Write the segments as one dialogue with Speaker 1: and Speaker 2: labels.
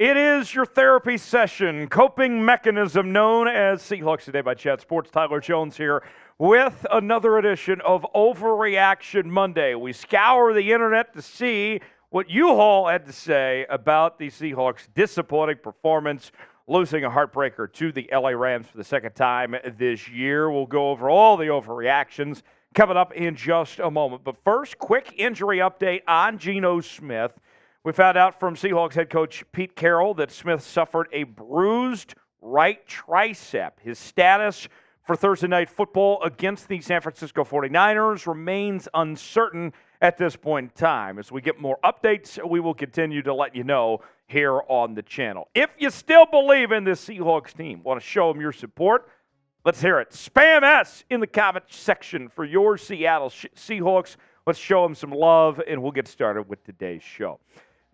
Speaker 1: It is your therapy session, coping mechanism known as Seahawks Today by Chat Sports. Tyler Jones here with another edition of Overreaction Monday. We scour the internet to see what you all had to say about the Seahawks' disappointing performance, losing a heartbreaker to the LA Rams for the second time this year. We'll go over all the overreactions coming up in just a moment. But first, quick injury update on Geno Smith. We found out from Seahawks head coach Pete Carroll that Smith suffered a bruised right tricep. His status for Thursday Night Football against the San Francisco 49ers remains uncertain at this point in time. As we get more updates, we will continue to let you know here on the channel. If you still believe in this Seahawks team, want to show them your support, let's hear it. Spam S in the comment section for your Seattle Seahawks. Let's show them some love, and we'll get started with today's show.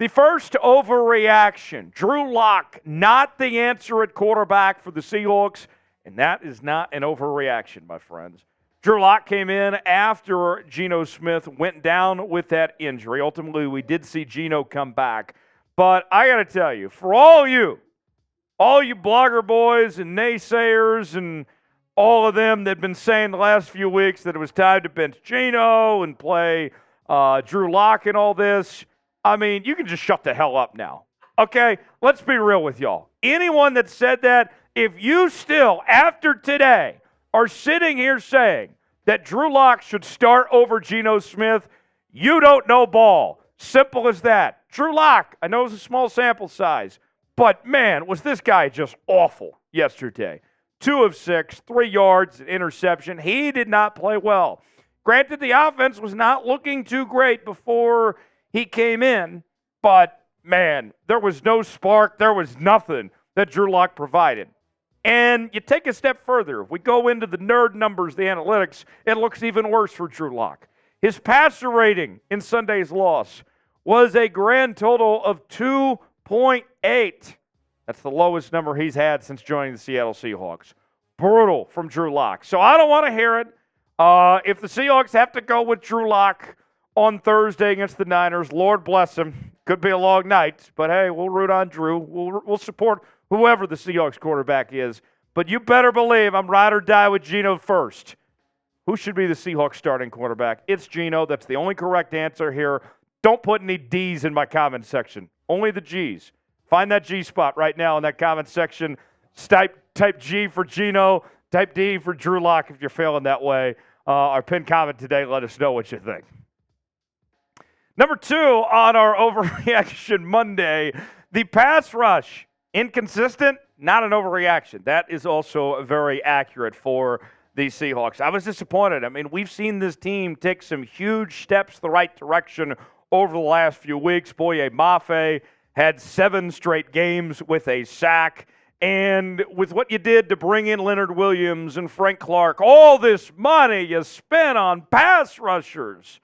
Speaker 1: The first overreaction, Drew Lock, not the answer at quarterback for the Seahawks, and that is not an overreaction, my friends. Drew Lock came in after Geno Smith went down with that injury. Ultimately, we did see Geno come back. But I got to tell you, for all you blogger boys and naysayers and all of them that have been saying the last few weeks that it was time to bench Geno and play Drew Lock and all this, I mean, you can just shut the hell up now, okay? Let's be real with y'all. Anyone that said that, if you still, after today, are sitting here saying that Drew Lock should start over Geno Smith, you don't know ball. Simple as that. Drew Lock, I know it's a small sample size, but, man, was this guy just awful yesterday. 2 of 6, 3 yards, an interception. He did not play well. Granted, the offense was not looking too great before he came in, but, man, there was no spark. There was nothing that Drew Lock provided. And you take a step further. If we go into the nerd numbers, the analytics, it looks even worse for Drew Lock. His passer rating in Sunday's loss was a grand total of 2.8. That's the lowest number he's had since joining the Seattle Seahawks. Brutal from Drew Lock. So I don't want to hear it. If the Seahawks have to go with Drew Lock on Thursday against the Niners, Lord bless him. Could be a long night, but hey, we'll root on Drew. We'll support whoever the Seahawks quarterback is. But you better believe I'm ride or die with Geno first. Who should be the Seahawks starting quarterback? It's Geno. That's the only correct answer here. Don't put any D's in my comment section. Only the G's. Find that G spot right now in that comment section. Type G for Geno. Type D for Drew Lock if you're feeling that way. Our pinned comment today, let us know what you think. Number 2 on our Overreaction Monday, the pass rush. Inconsistent, not an overreaction. That is also very accurate for the Seahawks. I was disappointed. I mean, we've seen this team take some huge steps the right direction over the last few weeks. Boye Mafe had 7 straight games with a sack. And with what you did to bring in Leonard Williams and Frank Clark, all this money you spent on pass rushers.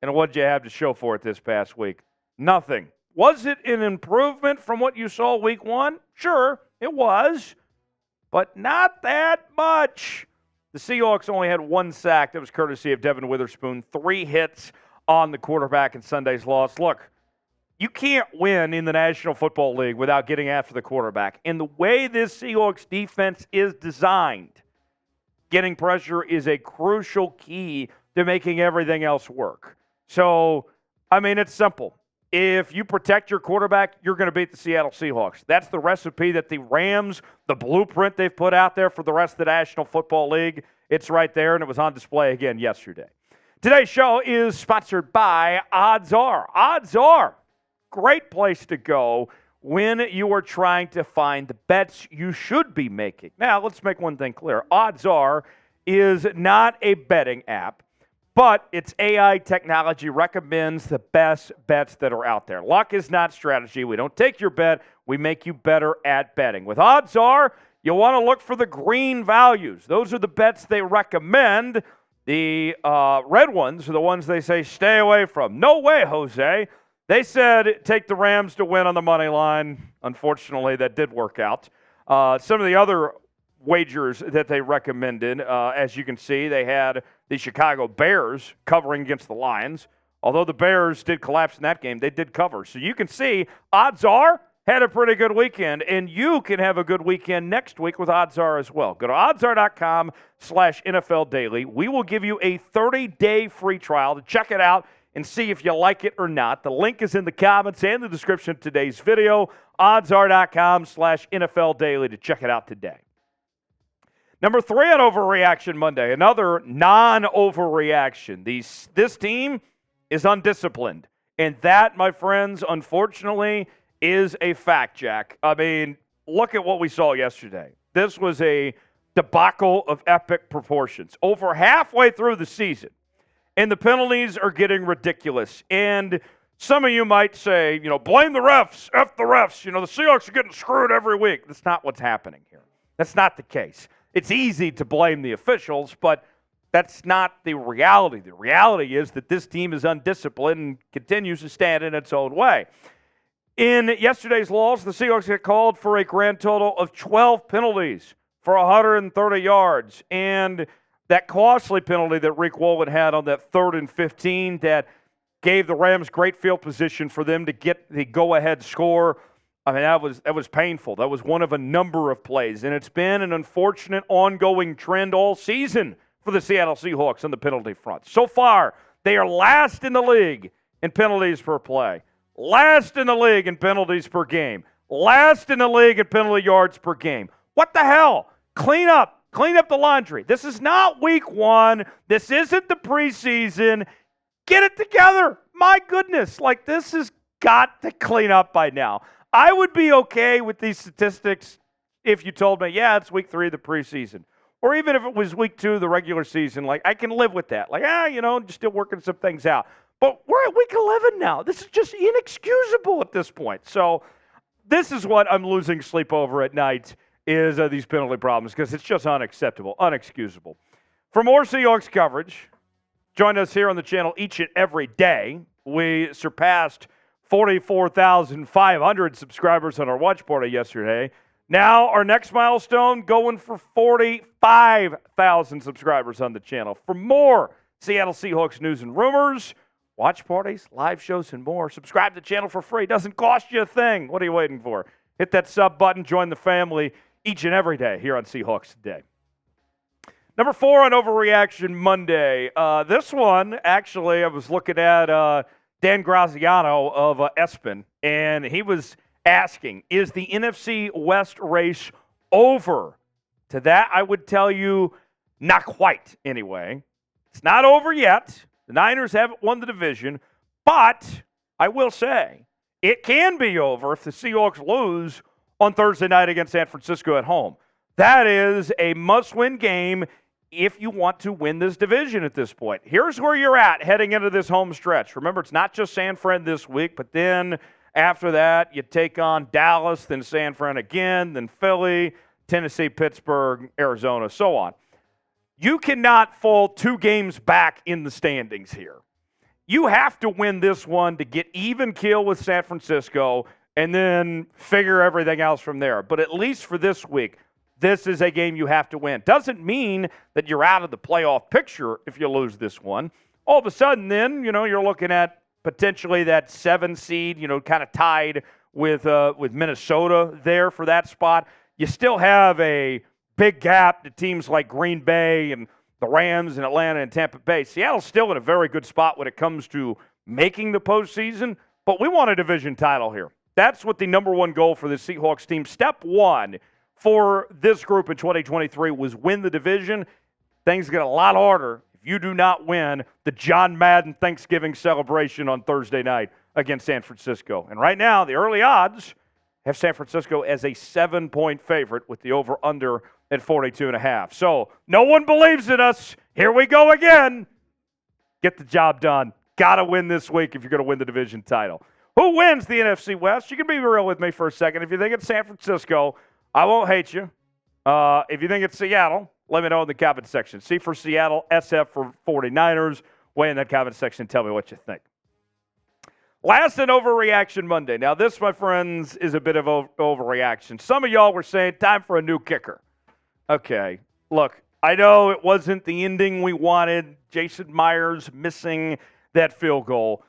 Speaker 1: And what did you have to show for it this past week? Nothing. Was it an improvement from what you saw week 1? Sure, it was. But not that much. The Seahawks only had 1 sack. That was courtesy of Devon Witherspoon. 3 hits on the quarterback in Sunday's loss. Look, you can't win in the National Football League without getting after the quarterback. And the way this Seahawks defense is designed, getting pressure is a crucial key to making everything else work. So, I mean, it's simple. If you protect your quarterback, you're going to beat the Seattle Seahawks. That's the recipe that the Rams, the blueprint they've put out there for the rest of the National Football League, it's right there, and it was on display again yesterday. Today's show is sponsored by Odds Are. Odds Are, great place to go when you are trying to find the bets you should be making. Now, let's make one thing clear. Odds Are is not a betting app, but its AI technology recommends the best bets that are out there. Luck is not strategy. We don't take your bet. We make you better at betting. With Odds Are, you want to look for the green values. Those are the bets they recommend. The red ones are the ones they say stay away from. No way, Jose. They said take the Rams to win on the money line. Unfortunately, that did work out. Some of the other wagers that they recommended, as you can see, they had the Chicago Bears covering against the Lions. Although the Bears did collapse in that game, they did cover. So you can see Odds Are had a pretty good weekend, and you can have a good weekend next week with OddsR as well. Go to oddsr.com/NFL Daily. We will give you a 30-day free trial to check it out and see if you like it or not. The link is in the comments and the description of today's video. oddsr.com/NFL Daily to check it out today. Number 3 on Overreaction Monday, another non-overreaction. This team is undisciplined. And that, my friends, unfortunately, is a fact, Jack. I mean, look at what we saw yesterday. This was a debacle of epic proportions. Over halfway through the season, and the penalties are getting ridiculous. And some of you might say, blame the refs, F the refs. The Seahawks are getting screwed every week. That's not what's happening here. That's not the case. It's easy to blame the officials, but that's not the reality. The reality is that this team is undisciplined and continues to stand in its own way. In yesterday's loss, the Seahawks get called for a grand total of 12 penalties for 130 yards. And that costly penalty that Rick Wollen had on that 3rd and 15 that gave the Rams great field position for them to get the go-ahead score, I mean, that was painful. That was one of a number of plays. And it's been an unfortunate ongoing trend all season for the Seattle Seahawks on the penalty front. So far, they are last in the league in penalties per play. Last in the league in penalties per game. Last in the league in penalty yards per game. What the hell? Clean up the laundry. This is not week 1. This isn't the preseason. Get it together. My goodness. This has got to clean up by now. I would be okay with these statistics if you told me, yeah, it's week 3 of the preseason. Or even if it was week 2 of the regular season, I can live with that. Just still working some things out. But we're at week 11 now. This is just inexcusable at this point. So this is what I'm losing sleep over at night is these penalty problems because it's just unacceptable, unexcusable. For more Seahawks coverage, join us here on the channel each and every day. We surpassed 44,500 subscribers on our watch party yesterday. Now our next milestone going for 45,000 subscribers on the channel. For more Seattle Seahawks news and rumors, watch parties, live shows, and more, subscribe to the channel for free. Doesn't cost you a thing. What are you waiting for? Hit that sub button. Join the family each and every day here on Seahawks Today. Number 4 on Overreaction Monday. This one, actually, I was looking at Dan Graziano of ESPN, and he was asking, is the NFC West race over? To that, I would tell you, not quite anyway. It's not over yet. The Niners haven't won the division, but I will say it can be over if the Seahawks lose on Thursday night against San Francisco at home. That is a must-win game if you want to win this division at this point. Here's where you're at heading into this home stretch. Remember, it's not just San Fran this week, but then after that, you take on Dallas, then San Fran again, then Philly, Tennessee, Pittsburgh, Arizona, so on. You cannot fall 2 games back in the standings here. You have to win this one to get even keel with San Francisco and then figure everything else from there. But at least for this week, this is a game you have to win. Doesn't mean that you're out of the playoff picture if you lose this one. All of a sudden then, you're looking at potentially that 7 seed, kind of tied with Minnesota there for that spot. You still have a big gap to teams like Green Bay and the Rams and Atlanta and Tampa Bay. Seattle's still in a very good spot when it comes to making the postseason, but we want a division title here. That's what the number 1 goal for the Seahawks team. Step 1 for this group in 2023 was win the division. Things get a lot harder if you do not win the John Madden Thanksgiving celebration on Thursday night against San Francisco. And right now, the early odds have San Francisco as a 7-point favorite with the over-under at 42.5. So no one believes in us. Here we go again. Get the job done. Got to win this week if you're going to win the division title. Who wins the NFC West? You can be real with me for a second. If you think it's San Francisco, I won't hate you. If you think it's Seattle, let me know in the comment section. C for Seattle, SF for 49ers. Weigh in that comment section and tell me what you think. Last in Overreaction Monday. Now, this, my friends, is a bit of overreaction. Some of y'all were saying, time for a new kicker. Okay, look, I know it wasn't the ending we wanted. Jason Myers missing that field goal.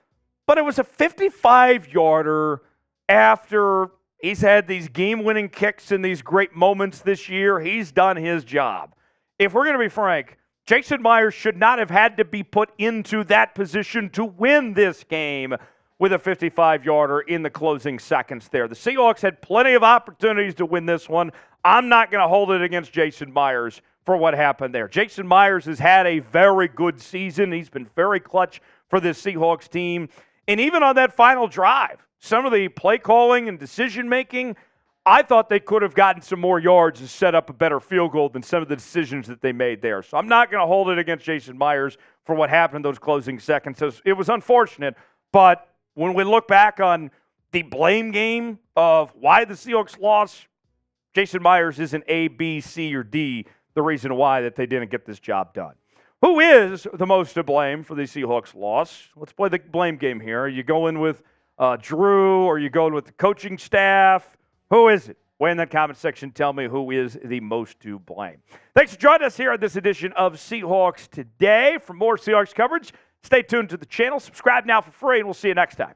Speaker 1: But it was a 55-yarder after He's had these game-winning kicks and these great moments this year. He's done his job. If we're going to be frank, Jason Myers should not have had to be put into that position to win this game with a 55-yarder in the closing seconds there. The Seahawks had plenty of opportunities to win this one. I'm not going to hold it against Jason Myers for what happened there. Jason Myers has had a very good season. He's been very clutch for this Seahawks team. And even on that final drive, some of the play calling and decision-making, I thought they could have gotten some more yards and set up a better field goal than some of the decisions that they made there. So I'm not going to hold it against Jason Myers for what happened in those closing seconds. It was unfortunate, but when we look back on the blame game of why the Seahawks lost, Jason Myers isn't A, B, C, or D the reason why that they didn't get this job done. Who is the most to blame for the Seahawks loss? Let's play the blame game here. Are you going with Drew, or are you going with the coaching staff? Who is it? Weigh in that comment section. Tell me who is the most to blame. Thanks for joining us here on this edition of Seahawks Today. For more Seahawks coverage, stay tuned to the channel. Subscribe now for free, and we'll see you next time.